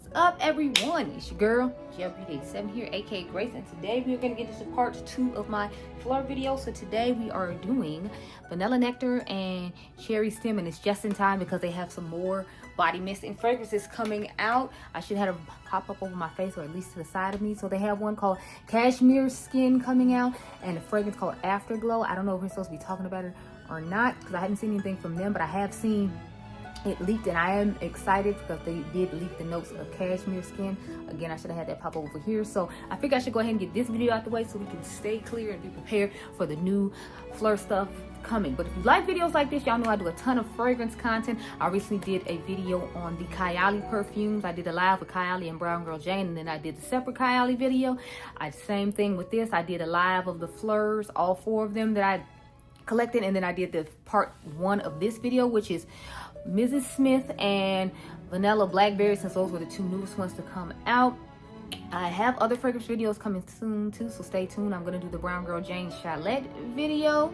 What's up, everyone? It's your girl Gelbeauty-QM here, aka Grace, and today we are going to get into part 2 of my Phlur video. So today we are doing vanilla nectar and cherry stem, and it's just in time because they have some more body mist and fragrances coming out. I should have them pop up over my face, or at least to the side of me. So they have one called Cashmere Skin coming out, and a fragrance called Afterglow. I don't know if we're supposed to be talking about it or not because I haven't seen anything from them, but I have seen it leaked, and I am excited because they did leak the notes of Cashmere Skin. Again, I should have had that pop over here. So I think I should go ahead and get this video out the way so we can stay clear and be prepared for the new Phlur stuff coming. But if you like videos like this, y'all know I do a ton of fragrance content. I recently did a video on the Kylie perfumes. I did a live with Kylie and Brown Girl Jane, and then I did the separate Kylie video. Same thing with this. I did a live of the Phlurs, all 4 of them that I collected, and then I did the part 1 of this video, which is Mrs. Smith and Vanilla Blackberry, since those were the 2 newest ones to come out. I have other fragrance videos coming soon too, so stay tuned. I'm going to do the Brown Girl Jane Chalet video,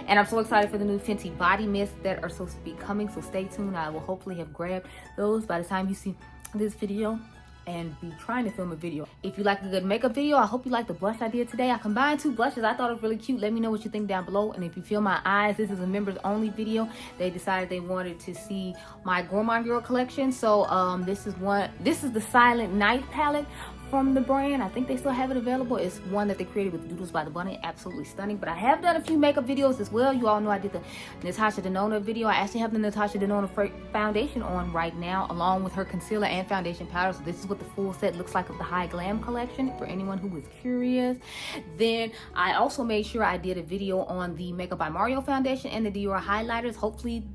and I'm so excited for the new Fenty body mist that are supposed to be coming, so stay tuned. I will hopefully have grabbed those by the time you see this video and be trying to film a video. If you like a good makeup video, I hope you like the blush I did today. I combined 2 blushes. I thought it was really cute. Let me know what you think down below. And if you feel my eyes, this is a members only video. They decided they wanted to see my Gourmand Girl collection. So this is the Silent Night palette from the brand. I think they still have it available. It's one that they created with Doodles by the Bunny. Absolutely stunning. But I have done a few makeup videos as well. You all know I did the Natasha Denona video. I actually have the Natasha Denona foundation on right now, along with her concealer and foundation powder. So this is what the full set looks like of the High Glam collection, for anyone who is curious. Then I also made sure I did a video on the Makeup by Mario foundation and the Dior highlighters. Hopefully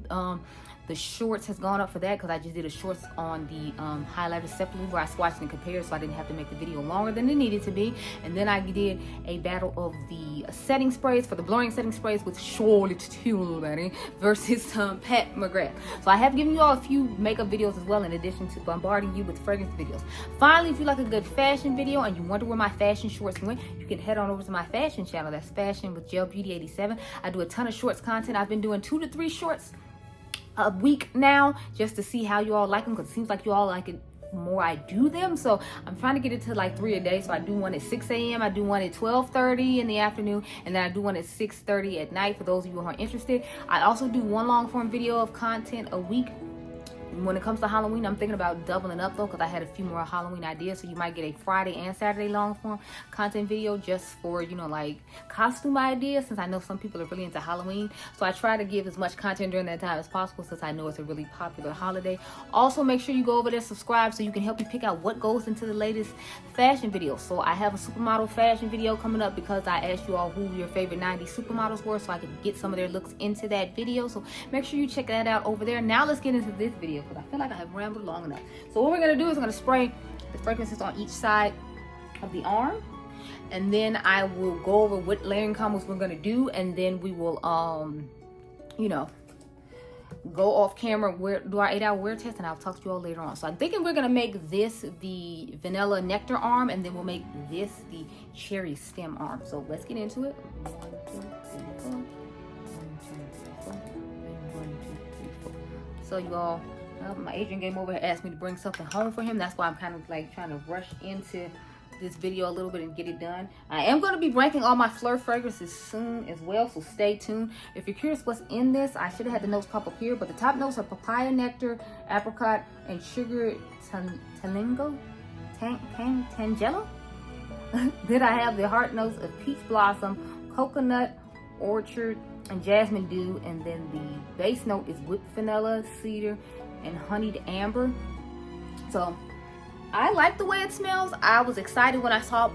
the shorts has gone up for that, because I just did a shorts on the highlighter separately where I swatched and compared, so I didn't have to make the video longer than it needed to be. And then I did a battle of the setting sprays for the blurring setting sprays with Charlotte Tilbury versus Pat McGrath. So I have given you all a few makeup videos as well, in addition to bombarding you with fragrance videos. Finally, if you like a good fashion video and you wonder where my fashion shorts went, you can head on over to my fashion channel. That's Fashion with Gelbeauty-87. I do a ton of shorts content. I've been doing 2 to 3 shorts a week now, just to see how you all like them, because it seems like you all like it more I do them. So I'm trying to get it to like 3 a day. So I do one at 6 a.m. I do one at 12:30 in the afternoon, and then I do one at 6:30 at night for those of you who are interested. I also do 1 long form video of content a week. When it comes to Halloween, I'm thinking about doubling up though, because I had a few more Halloween ideas. So you might get a Friday and Saturday long form content video just for, you know, like costume ideas, since I know some people are really into Halloween. So I try to give as much content during that time as possible, since I know it's a really popular holiday. Also, make sure you go over there, subscribe, so you can help me pick out what goes into the latest fashion video. So I have a supermodel fashion video coming up, because I asked you all who your favorite 90s supermodels were, so I could get some of their looks into that video. So make sure you check that out over there. Now let's get into this video, because I feel like I have rambled long enough. So what we're gonna do is I'm gonna spray the fragrances on each side of the arm, and then I will go over what layering combos we're gonna do, and then we will you know, go off camera, do our 8-hour wear test, and I'll talk to you all later on. So I'm thinking we're gonna make this the vanilla nectar arm, and then we'll make this the cherry stem arm. So let's get into it. 1, 2, 3, 4. 1, 2, 3, 4. And 1, 2, 3, 4. So you all, my Adriangameover asked me to bring something home for him. That's why I'm kind of like trying to rush into this video a little bit and get it done. I am going to be ranking all my Phlur fragrances soon as well, so stay tuned. If you're curious what's in this, I should have had the notes pop up here, but the top notes are papaya nectar, apricot, and sugar tangelo. Then I have the heart notes of peach blossom, coconut, orchard, and jasmine dew, and then the base note is whipped vanilla, cedar, and honeyed amber. So I like the way it smells. I was excited when I saw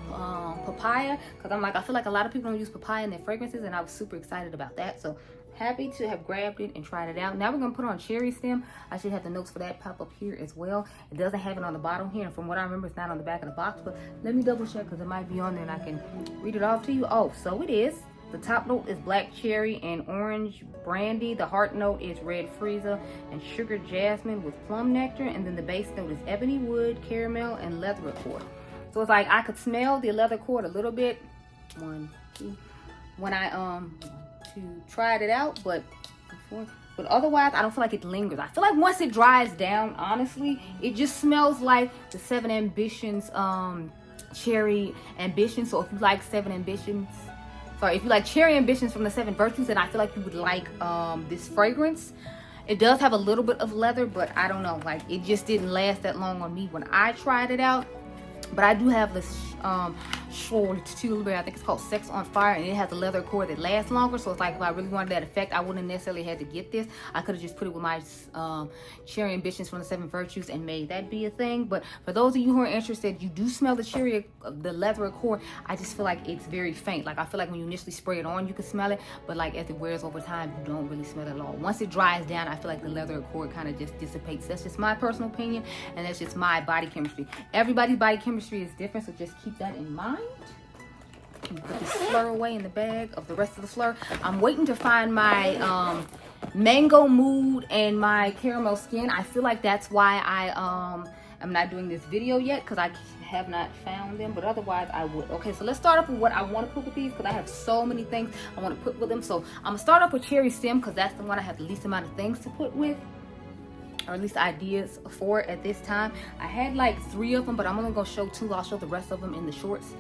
papaya, because I'm like, I feel like a lot of people don't use papaya in their fragrances, and I was super excited about that. So happy to have grabbed it and tried it out. Now we're gonna put on cherry stem. I should have the notes for that pop up here as well. It doesn't have it on the bottom here, and from what I remember, it's not on the back of the box, but let me double check, because it might be on there and I can read it off to you. Oh, so it is. The top note is black cherry and orange brandy. The heart note is red freesia and sugar jasmine with plum nectar. And then the base note is ebony wood, caramel, and leather accord. So it's like I could smell the leather accord a little bit. 1, 2. When I tried it out, but before But otherwise, I don't feel like it lingers. I feel like once it dries down, honestly, it just smells like the 7 Ambitions Cherry Ambitions. So if you like 7 Ambitions, sorry, if you like Cherry Ambitions from the 7 Virtues, then I feel like you would like this fragrance. It does have a little bit of leather, but I don't know, like it just didn't last that long on me when I tried it out. But I do have this Tilbury, I think it's called Sex on Fire, and it has a leather core that lasts longer. So it's like if I really wanted that effect, I wouldn't necessarily had to get this. I could have just put it with my Cherry Ambitions from the 7 Virtues and made that be a thing. But for those of you who are interested, you do smell the cherry, the leather core. I just feel like it's very faint. Like I feel like when you initially spray it on, you can smell it, but like as it wears over time, you don't really smell it at all. Once it dries down, I feel like the leather core kind of just dissipates. That's just my personal opinion, and that's just my body chemistry. Everybody's body chemistry is different, so just keep that in mind. Put this Phlur away in the bag of the rest of the Phlur. I'm waiting to find my Mango Mood and my Caramel Skin. I feel like that's why I am not doing this video yet, because I have not found them, but otherwise I would. Okay, so let's start off with what I want to put with these, because I have so many things I want to put with them. So I'm gonna start off with Cherry Stem, because that's the one I have the least amount of things to put with, or at least ideas for at this time. I had like 3 of them, but I'm only gonna show 2. I'll show the rest of them in the shorts.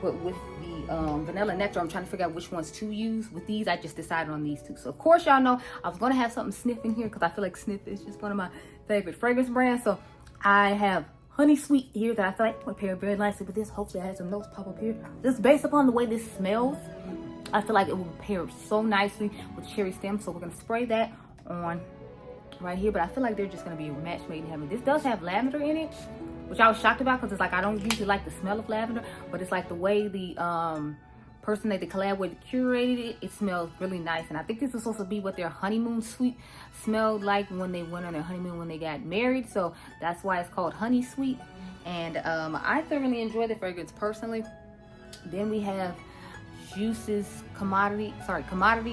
But with the Vanilla Nectar, I'm trying to figure out which ones to use. With these, I just decided on these 2. So of course, y'all know I was gonna have something Snif in here, because I feel like Snif is just one of my favorite fragrance brands. So I have Honey Sweet here that I feel like would pair very nicely with this. Hopefully I had some notes pop up here. Just based upon the way this smells, I feel like it will pair so nicely with Cherry Stem. So we're gonna spray that on right here, but I feel like they're just gonna be a match made in heaven. This does have lavender in it, which I was shocked about, because it's like I don't usually like the smell of lavender, but it's like the way the person that they collab with curated it, it smells really nice. And I think this is supposed to be what their honeymoon suite smelled like when they went on their honeymoon when they got married. So that's why it's called Honey Sweet. And I thoroughly enjoy the fragrance personally. Then we have Juice's Commodity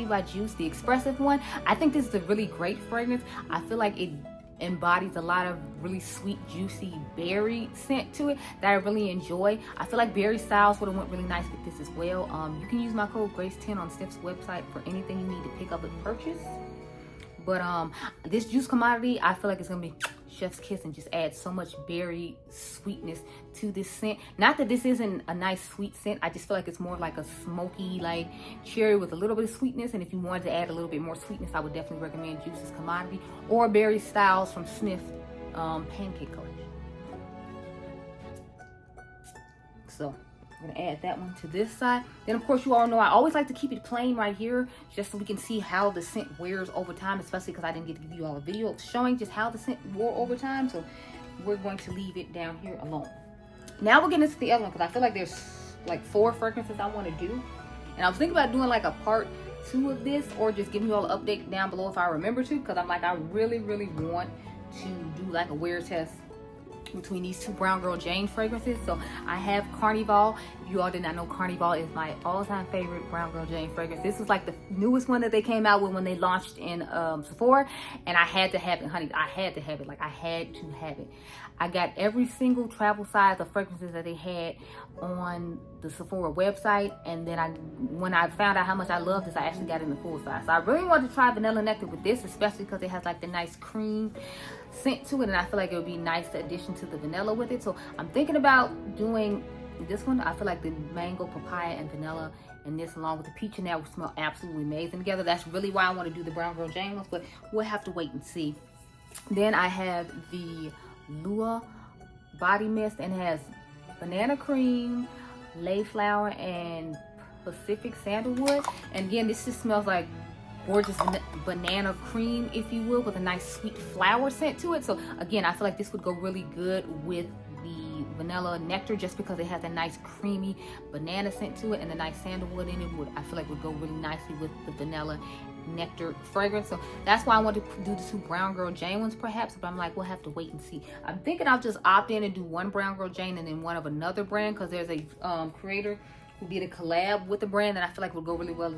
by Juice, the expressive one. I think this is a really great fragrance. I feel like it embodies a lot of really sweet, juicy berry scent to it that I really enjoy. I feel like berry styles would have went really nice with this as well. You can use my code GRACE10 on Snif's website for anything you need to pick up and purchase. But this Juice Commodity, I feel like it's gonna be chef's kiss and just add so much berry sweetness to this scent. Not that this isn't a nice sweet scent, I just feel like it's more like a smoky, like cherry with a little bit of sweetness. And if you wanted to add a little bit more sweetness, I would definitely recommend Juice's Commodity or Berry Styles from Snif Pancake Collection. So I'm gonna add that one to this side. Then of course, you all know I always like to keep it plain right here, just so we can see how the scent wears over time, especially because I didn't get to give you all a video showing just how the scent wore over time. So we're going to leave it down here alone. Now we're getting into the other one, because I feel like there's like 4 fragrances I want to do, and I was thinking about doing like a part 2 of this, or just giving you all an update down below if I remember to, because I'm like, I really want to do like a wear test between these 2 Brown Girl Jane fragrances. So I have Carnival. If you all did not know, Carnival is my all-time favorite Brown Girl Jane fragrance. This was like the newest one that they came out with when they launched in Sephora, and I had to have it, honey. I had to have it. Like, I had to have it. I got every single travel size of fragrances that they had on the Sephora website, and then when I found out how much I loved this, I actually got it in the full size. So I really wanted to try Vanilla Nectar with this, especially because it has like the nice cream scent to it, and I feel like it would be nice addition to the vanilla with it. So I'm thinking about doing this one. I feel like the mango, papaya, and vanilla, and this along with the peach and that would smell absolutely amazing together. That's really why I want to do the Brown Girl Jane ones, but we'll have to wait and see. Then I have the Lua body mist, and it has banana cream, lay flower, and Pacific sandalwood. And again, this just smells like gorgeous banana cream, if you will, with a nice sweet flower scent to it. So again, I feel like this would go really good with the Vanilla Nectar, just because it has a nice creamy banana scent to it, and the nice sandalwood in it I feel like would go really nicely with the Vanilla Nectar fragrance. So that's why I want to do the 2 Brown Girl Jane ones perhaps, but I'm like, we'll have to wait and see. I'm thinking I'll just opt in and do 1 Brown Girl Jane and then 1 of another brand, because there's a creator who did a collab with the brand that I feel like would go really well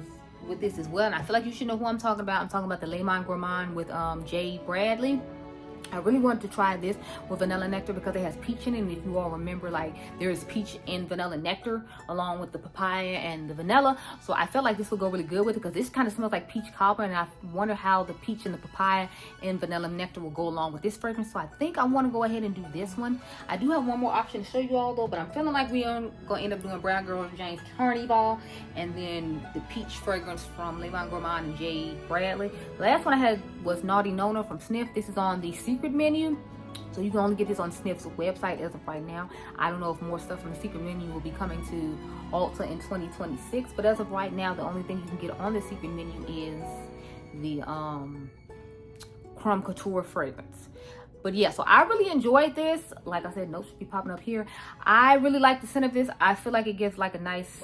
with this as well. And I feel like you should know who I'm talking about. I'm talking about the Le Monde Gourmand with Jay Bradley. I really wanted to try this with vanilla nectar because it has peach in it. And if you all remember, like, there is peach in vanilla nectar along with the papaya and the vanilla. So I felt like this would go really good with it because this kind of smells like peach cobbler. And I wonder how the peach and the papaya and vanilla nectar will go along with this fragrance. So I think I want to go ahead and do this one. I do have one more option to show you all though, but I'm feeling like we are going to end up doing Brown Girl Jane's Carnival and then the peach fragrance from Le Bon Gourmand and J. Bradley. The last one I had was Naughty Nona from Snif. This is on the secret menu, so you can only get this on Snif's website as of right now. I don't know if more stuff from the secret menu will be coming to Ulta in 2026, but as of right now, the only thing you can get on the secret menu is the Crumb Couture fragrance. But yeah, so I really enjoyed this. Like I said, notes should be popping up here. I really like the scent of this. I feel like it gives like a nice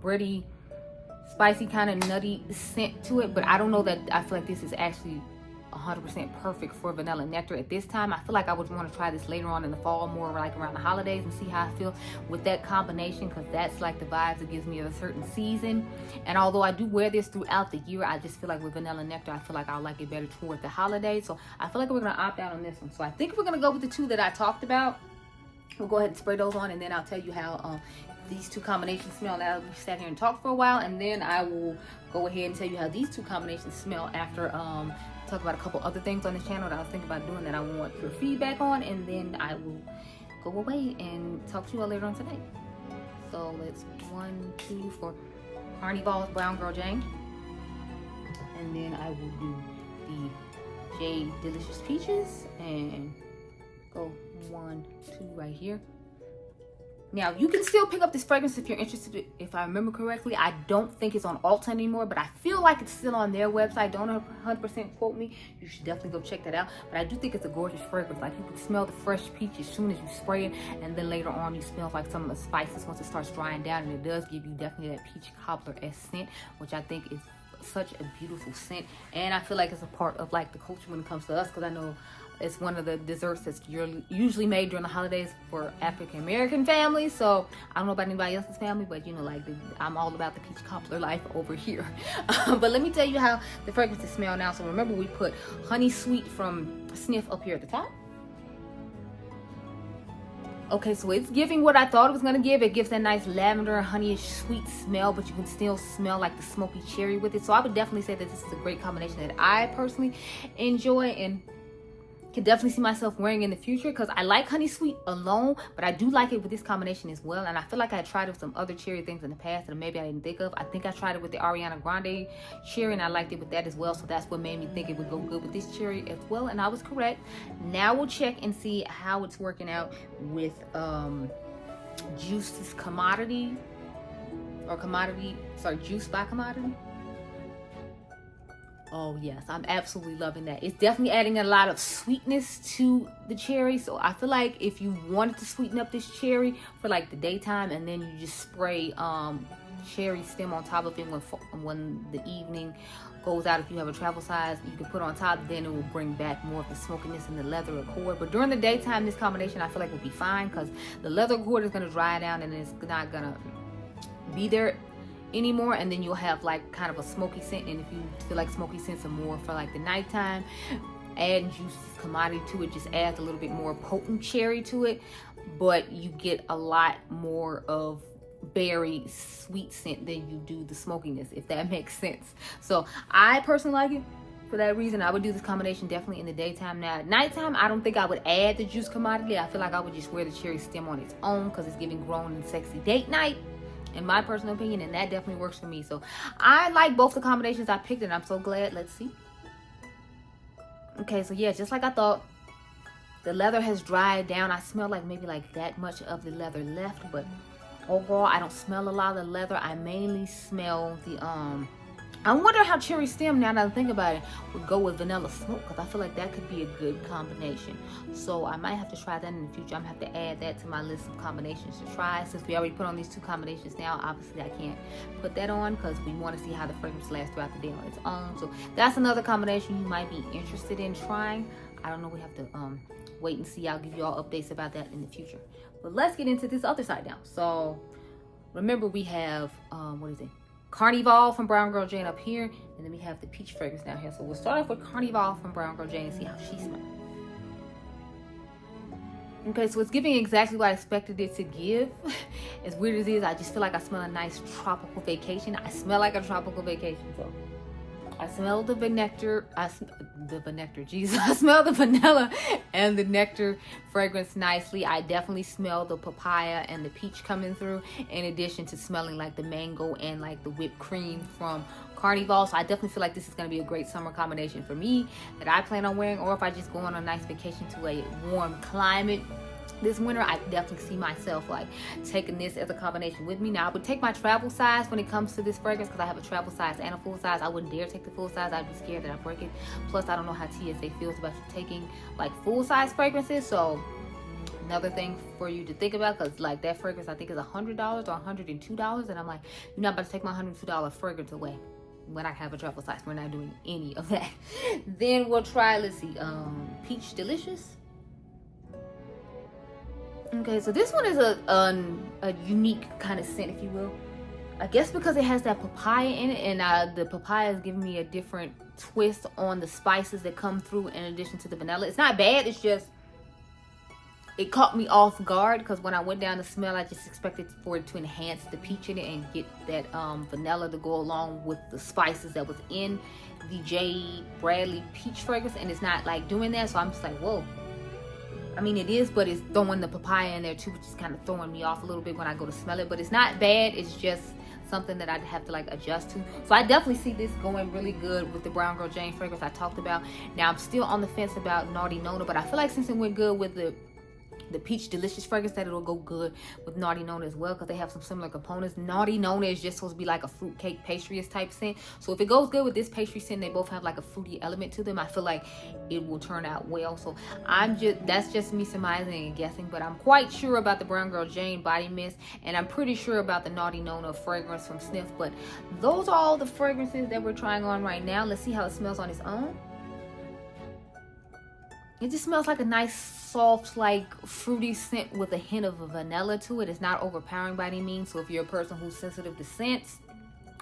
bready, spicy kind of nutty scent to it, but I don't know that I feel like this is actually 100% perfect for vanilla nectar at this time. I feel like I would want to try this later on in the fall, more like around the holidays, and see how I feel with that combination, because that's like the vibes it gives me of a certain season. And although I do wear this throughout the year, I just feel like with vanilla nectar, I feel like I'll like it better toward the holidays. So I feel like we're going to opt out on this one. So I think we're going to go with the two that I talked about. We'll go ahead and spray those on, and then I'll tell you how these two combinations smell. Now we sat here and talked for a while, and then I will go ahead and tell you how these two combinations smell after talk about a couple other things on the channel that I was thinking about doing that I want your feedback on, and then I will go away and talk to you all later on today. So let's 1, 2 for Carnival's Brown Girl Jane, and then I will do the J Delicious Peaches and go 1, 2 right here. Now, you can still pick up this fragrance if you're interested. If I remember correctly, I don't think it's on Ulta anymore, but I feel like it's still on their website. Don't 100% quote me. You should definitely go check that out. But I do think it's a gorgeous fragrance. Like, you can smell the fresh peach as soon as you spray it, and then later on you smell like some of the spices once it starts drying down, and it does give you definitely that peach cobbler-esque scent, which I think is such a beautiful scent. And I feel like it's a part of like the culture when it comes to us, because I know it's one of the desserts that's usually made during the holidays for African American families. So I don't know about anybody else's family, but you know, like I'm all about the peach cobbler life over here. But let me tell you how the fragrances smell now. So remember, we put Honey Sweet from Snif up here at the top. Okay, so it's giving what I thought it was going to give. It gives that nice lavender, honeyish, sweet smell, but you can still smell like the smoky cherry with it. So I would definitely say that this is a great combination that I personally enjoy and can definitely see myself wearing in the future, because I like Honey Sweet alone, but I do like it with this combination as well. And I feel like I had tried it with some other cherry things in the past that maybe I didn't think of. I think I tried it with the Ariana Grande cherry, and I liked it with that as well. So that's what made me think it would go good with this cherry as well, and I was correct. Now we'll check and see how it's working out with Juice's Commodity, or Commodity, sorry, Juice by Commodity. Oh yes, I'm absolutely loving that. It's definitely adding a lot of sweetness to the cherry. So I feel like if you wanted to sweeten up this cherry for like the daytime, and then you just spray cherry stem on top of it when the evening goes out, if you have a travel size, you can put on top, then it will bring back more of the smokiness and the leather accord. But during the daytime, this combination I feel like will be fine, because the leather accord is going to dry down and it's not going to be there anymore, and then you'll have like kind of a smoky scent. And if you feel like smoky scents are more for like the nighttime, adding Juice's Commodity to it just adds a little bit more potent cherry to it, but you get a lot more of berry sweet scent than you do the smokiness, if that makes sense. So I personally like it. For that reason, I would do this combination definitely in the daytime. Now at nighttime, I don't think I would add the Juice Commodity. I feel like I would just wear the cherry stem on its own, because it's giving grown and sexy date night, in my personal opinion, and that definitely works for me. So I like both the combinations I picked, and I'm so glad. Let's see. Okay, so yeah, just like I thought, the leather has dried down. I smell like maybe like that much of the leather left, but overall I don't smell a lot of the leather. I mainly smell the I wonder how cherry stem, now that I think about it, would go with vanilla smoke, because I feel like that could be a good combination. So I might have to try that in the future. I'm going to have to add that to my list of combinations to try. Since we already put on these two combinations now, obviously I can't put that on, because we want to see how the fragrance lasts throughout the day on its own. So that's another combination you might be interested in trying. I don't know, we have to wait and see. I'll give you all updates about that in the future. But let's get into this other side now. So remember, we have, what is it? Carnival from Brown Girl Jane up here, and then we have the peach fragrance down here. So we'll start off with Carnival from Brown Girl Jane and see how she smells. Okay, so it's giving exactly what I expected it to give. As weird as it is, I just feel like I smell a nice tropical vacation. I smell like a tropical vacation. So I smell the nectar. Jesus. I smell the vanilla and the nectar fragrance nicely. I definitely smell the papaya and the peach coming through, in addition to smelling like the mango and like the whipped cream from Carnival. So I definitely feel like this is going to be a great summer combination for me that I plan on wearing, or if I just go on a nice vacation to a warm climate this winter, I definitely see myself like taking this as a combination with me. Now I would take my travel size when it comes to this fragrance, because I have a travel size and a full size. I wouldn't dare take the full size. I'd be scared that I break it. Plus I don't know how TSA feels about you taking like full size fragrances. So another thing for you to think about, because like that fragrance I think is $100 or $102, and I'm like, you're not about to take my $102 fragrance away when I have a travel size. We're not doing any of that. Then we'll try, let's see, Peach Delicious. Okay, so this one is a unique kind of scent, if you will. I guess because it has that papaya in it, and the papaya is giving me a different twist on the spices that come through in addition to the vanilla. It's not bad, it's just, it caught me off guard, because when I went down to smell, I just expected for it to enhance the peach in it and get that vanilla to go along with the spices that was in the J. Bradley peach fragrance, and it's not like doing that. So I'm just like, whoa. I mean, it is, but it's throwing the papaya in there too, which is kind of throwing me off a little bit when I go to smell it. But it's not bad, it's just something that I'd have to like adjust to. So I definitely see this going really good with the Brown Girl Jane fragrance I talked about. Now I'm still on the fence about Naughty Nona, but I feel like since it went good with the Peach Delicious fragrance, that it'll go good with Naughty Nona as well, because they have some similar components. Naughty Nona is just supposed to be like a fruitcake pastry type scent. So if it goes good with this pastry scent, they both have like a fruity element to them, I feel like it will turn out well. So that's just me surmising and guessing, but I'm quite sure about the Brown Girl Jane body mist, and I'm pretty sure about the Naughty Nona fragrance from Snif. But those are all the fragrances that we're trying on right now. Let's see how it smells on its own. It just smells like a nice, soft, like fruity scent with a hint of vanilla to it. It's not overpowering by any means. So if you're a person who's sensitive to scents,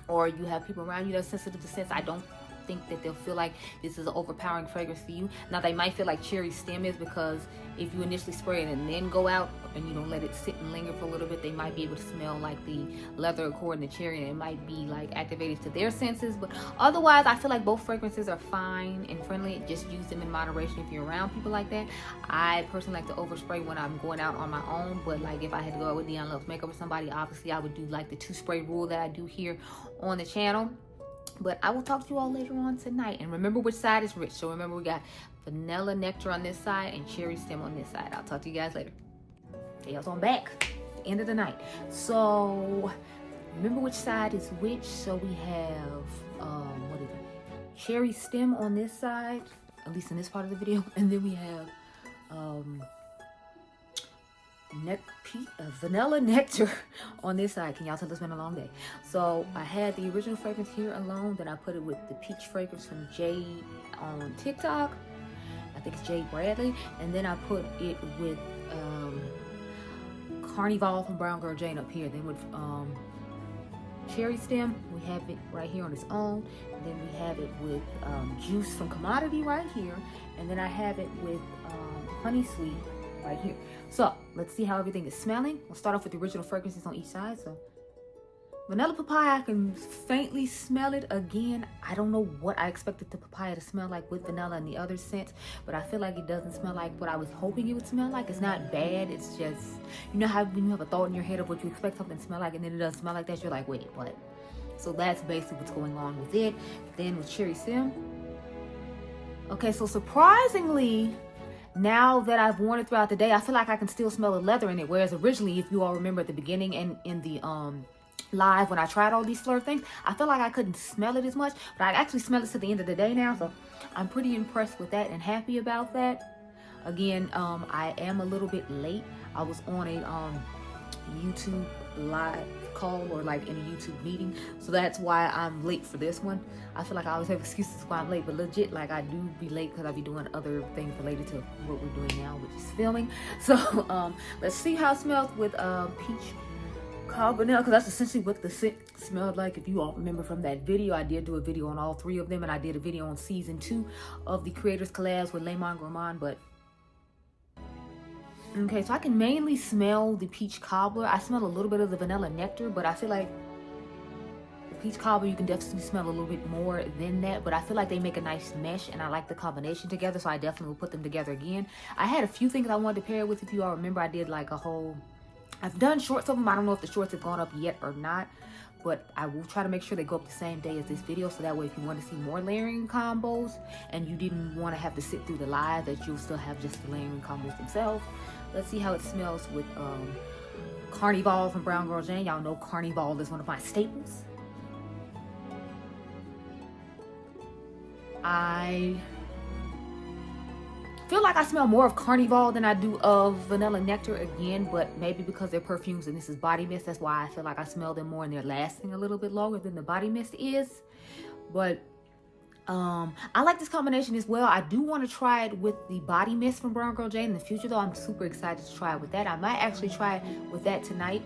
or you have people around you that are sensitive to scents, I don't think that they'll feel like this is an overpowering fragrance for you. Now they might feel like Cherry Stem is, because if you initially spray it and then go out and you don't let it sit and linger for a little bit, they might be able to smell like the leather accord and the cherry, and it might be like activated to their senses. But otherwise I feel like both fragrances are fine and friendly. Just use them in moderation if you're around people like that. I personally like to overspray when I'm going out on my own, but like if I had to go out with Dion Loves Makeup or somebody, obviously I would do like the 2-spray rule that I do here on the channel. But I will talk to you all later on tonight. And remember which side is rich. So remember, we got vanilla nectar on this side and cherry stem on this side. I'll talk to you guys later. Tails on back. End of the night. So remember which side is which. So we have what is it? Cherry stem on this side, at least in this part of the video. And then we have vanilla nectar on this side. Can y'all tell it's been a long day? So I had the original fragrance here alone, then I put it with the peach fragrance from Jade on TikTok, I think it's J. Bradley, and then I put it with Carnival from Brown Girl Jane up here. Then with Cherry Stem, we have it right here on its own, and then we have it with Juice from Commodity right here, and then I have it with Honey Sweet right here. So let's see how everything is smelling. We'll start off with the original fragrances on each side. So vanilla papaya, I can faintly smell it. Again, I don't know what I expected the papaya to smell like with vanilla and the other scents, but I feel like it doesn't smell like what I was hoping it would smell like. It's not bad, it's just, you know how when you have a thought in your head of what you expect something to smell like, and then it doesn't smell like that, you're like, wait, what? So that's basically what's going on with it. Then with Cherry Stem, okay, so surprisingly, now that I've worn it throughout the day, I feel like I can still smell the leather in it. Whereas originally, if you all remember at the beginning and in the live when I tried all these Phlur things, I felt like I couldn't smell it as much. But I actually smell it to the end of the day now. So I'm pretty impressed with that and happy about that. Again, I am a little bit late. I was on a YouTube live call, or like in a YouTube meeting, so that's why I'm late for this one. I feel like I always have excuses why I'm late, but legit, like, I do be late because I be doing other things related to what we're doing now, which is filming. So let's see how it smells with peach carbonell, because that's essentially what the scent smelled like. If you all remember from that video, I did do a video on all 3 of them, and I did a video on season 2 of the creators collabs with Lemon Gourmand. But Okay, so I can mainly smell the peach cobbler. I smell a little bit of the vanilla nectar, but I feel like the peach cobbler, you can definitely smell a little bit more than that, but I feel like they make a nice mesh, and I like the combination together, so I definitely will put them together again. I had a few things I wanted to pair with. If you all remember, I did like a whole, I've done shorts of them. I don't know if the shorts have gone up yet or not, but I will try to make sure they go up the same day as this video, so that way if you want to see more layering combos and you didn't want to have to sit through the live, that you'll still have just the layering combos themselves. Let's see how it smells with Carnival from Brown Girl Jane. Y'all know Carnival is one of my staples. I feel like I smell more of Carnival than I do of Vanilla Nectar again, but maybe because they're perfumes and this is body mist, that's why I feel like I smell them more and they're lasting a little bit longer than the body mist is. But I like this combination as well. I do want to try it with the body mist from Brown Girl Jane in the future, though. I'm super excited to try it with that. I might actually try it with that tonight.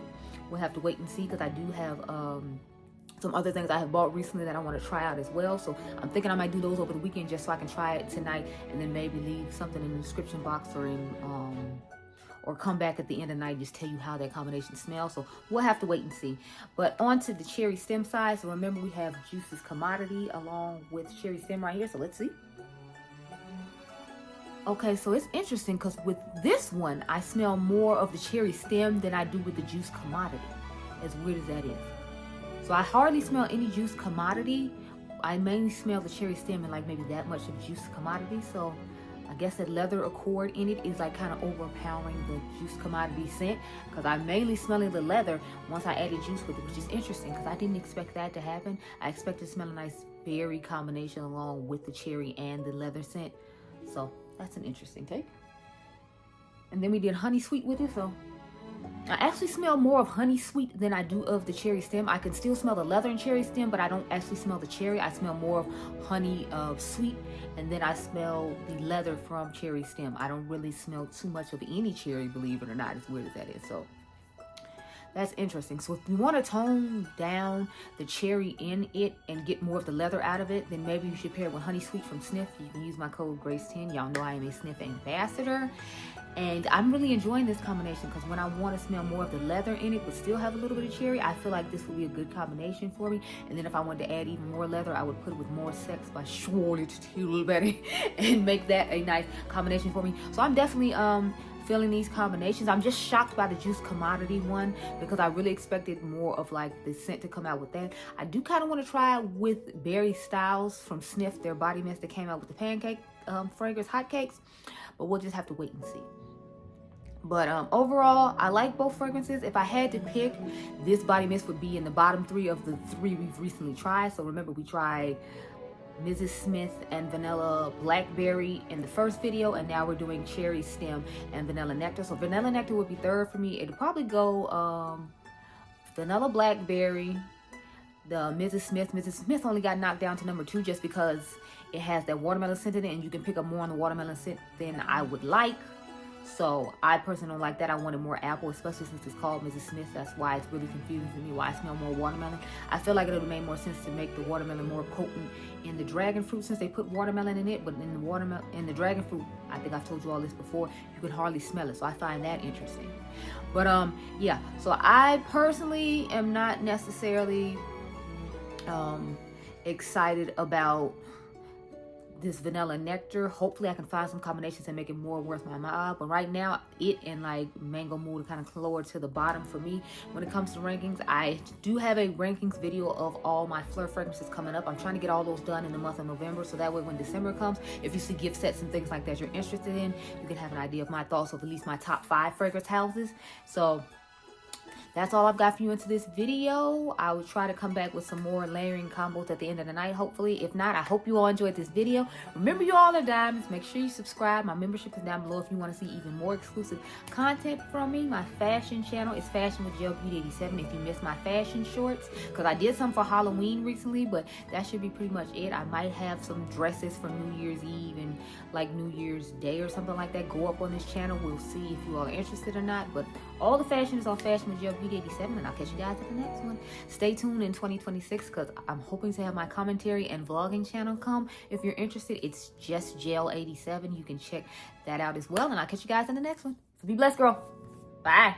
We'll have to wait and see, because I do have some other things I have bought recently that I want to try out as well. So I'm thinking I might do those over the weekend just so I can try it tonight, and then maybe leave something in the description box or in or come back at the end of the night and just tell you how that combination smells. So we'll have to wait and see. But on to the cherry stem side. So remember, we have Juice's Commodity along with cherry stem right here. So let's see. Okay, so it's interesting because with this one, I smell more of the cherry stem than I do with the Juice Commodity, as weird as that is. So I hardly smell any Juice Commodity. I mainly smell the cherry stem and like maybe that much of Juice Commodity. So I guess that leather accord in it is like kind of overpowering the Juice Commodity scent, because I'm mainly smelling the leather once I added juice with it, which is interesting because I didn't expect that to happen. I expected to smell a nice berry combination along with the cherry and the leather scent. So that's an interesting take. And then we did honey sweet with it, so I actually smell more of honey sweet than I do of the cherry stem. I can still smell the leather and cherry stem, but I don't actually smell the cherry. I smell more of honey sweet, and then I smell the leather from cherry stem. I don't really smell too much of any cherry, believe it or not, as weird as that is. So that's interesting. So if you want to tone down the cherry in it and get more of the leather out of it, then maybe you should pair it with honey sweet from Snif. You can use my code GRACE10. Y'all know I am a Snif ambassador. And I'm really enjoying this combination because when I want to smell more of the leather in it but still have a little bit of cherry, I feel like this will be a good combination for me. And then if I wanted to add even more leather, I would put it with More Sex by Shoutout Tilbury and make that a nice combination for me. So I'm definitely feeling these combinations. I'm just shocked by the Juice Commodity one because I really expected more of like the scent to come out with that. I do kind of want to try with Berry Styles from Snif, their body mist that came out with the pancake fragrance hotcakes, but we'll just have to wait and see. But overall, I like both fragrances. If I had to pick, this body mist would be in the bottom 3 of the 3 we've recently tried. So remember, we tried Mrs. Smith and Vanilla Blackberry in the first video, and now we're doing Cherry Stem and Vanilla Nectar. So Vanilla Nectar would be 3rd for me. It'd probably go Vanilla Blackberry, the Mrs. Smith. Mrs. Smith only got knocked down to number 2 just because it has that watermelon scent in it, and you can pick up more on the watermelon scent than I would like. So I personally don't like that. I wanted more apple, especially since it's called Mrs. Smith. That's why it's really confusing to me why I smell more watermelon. I feel like it would have made more sense to make the watermelon more potent in the dragon fruit, since they put watermelon in it. But in the dragon fruit, I think I've told you all this before, you could hardly smell it. So I find that interesting. But yeah. So I personally am not necessarily excited about this Vanilla Nectar. Hopefully I can find some combinations and make it more worth my while, but right now it and like Mango Mood are kind of lower to the bottom for me when it comes to rankings. I do have a rankings video of all my Phlur fragrances coming up. I'm trying to get all those done in the month of November, so that way when December comes, if you see gift sets and things like that you're interested in, you can have an idea of my thoughts of at least my top 5 fragrance houses. So that's all I've got for you into this video. I will try to come back with some more layering combos at the end of the night, hopefully. If not, I hope you all enjoyed this video. Remember, you all are diamonds. Make sure you subscribe. My membership is down below if you want to see even more exclusive content from me. My fashion channel is Fashion with Gelbeauty 87 if you missed my fashion shorts, because I did some for Halloween recently, but that should be pretty much it. I might have some dresses for New Year's Eve and like New Year's Day or something like that go up on this channel. We'll see if you all are interested or not, but all the fashion is on Fashion with Gelbeauty 87, and I'll catch you guys at the next one. Stay tuned in 2026 because I'm hoping to have my commentary and vlogging channel come. If you're interested, it's just Gel87. You can check that out as well, and I'll catch you guys in the next one. So be blessed, girl. Bye.